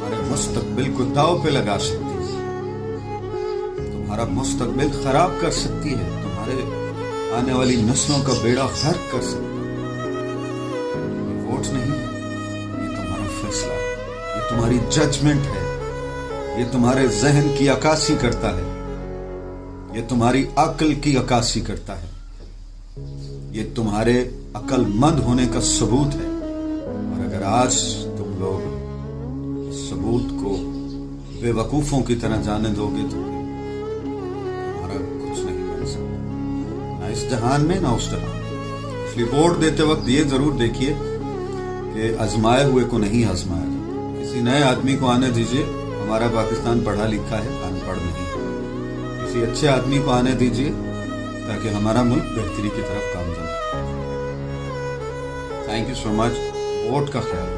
तुम्हारे मुस्तकबिल को दाव पे लगा सकती है, तुम्हारा मुस्तकबिल खराब कर सकती है, तुम्हारे आने वाली नस्लों का बेड़ा गर्क कर सकती है। ये वोट नहीं है, ये तुम्हारा फैसला है, ये तुम्हारी जजमेंट है, ये तुम्हारे जहन की अक्कासी करता है, ये तुम्हारी अक्ल की अक्कासी करता है, ये तुम्हारे अक्लमंद होने का सबूत है। और अगर आज तुम लोग इस सबूत को बेवकूफ़ों की तरह जाने दोगे तो तुम्हारा कुछ नहीं बन सकता, ना इस जहान में ना उस जहान में। इसलिए वोट देते वक्त ये ज़रूर देखिए कि आजमाए हुए को नहीं आजमाया जाता। किसी नए आदमी को आने दीजिए, हमारा पाकिस्तान पढ़ा लिखा है, अनपढ़ नहीं। किसी अच्छे आदमी को आने दीजिए ताकि हमारा मुल्क बेहतरी की तरफ गामजन हो। Thank you so much. Vote का ख्याल।